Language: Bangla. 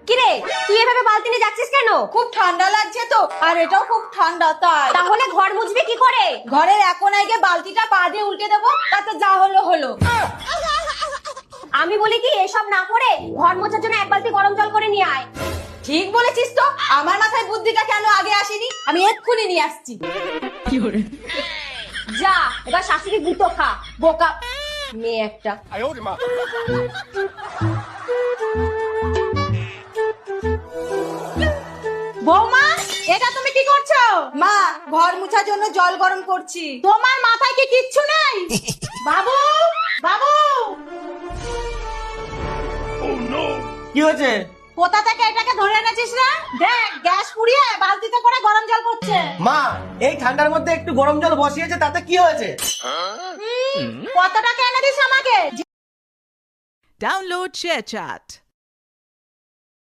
কিরে তুই এভাবে বালতি নিয়ে যাচ্ছিস কেন? খুব ঠান্ডা লাগছে তো, আর এটাও খুব ঠান্ডা, তাই। তাহলে ঘর মুছবি কি করে? ঘরের এক কোনায় গিয়ে বালতিটা পা দিয়ে উল্টে দেবো, তাতে যা হলো হলো। আমি বলি কি, এসব না করে ঘর মোছার জন্য এক বালতি গরম জল করে নিয়ে আয়। ঠিক বলেছিস তো, আমার মাথায় বুদ্ধিটা কেন আগে আসেনি? আমি এক্ষুনি নিয়ে আসছি। যা এবার শাশুড়ি গুতো খা, বোকা মেয়ে একটা। বৌমা, এটা তুমি কি করছো? মা, ঘর মুছার জন্য জল গরম করছি। তোমার মাথায় কি কিচ্ছু নেই? বাবু, বাবু, কি হয়েছে? কোথা থেকে এটাকে ধরে এনেছিস রে? দেখ, গ্যাস পুড়িয়ে বালতিতে করে গরম জল করছে। মা, এই ঠান্ডার মধ্যে একটু গরম জল বসিয়েছে, তাতে কি হয়েছে? কত টাকা এনে দিস আমাকে? Download ShareChat.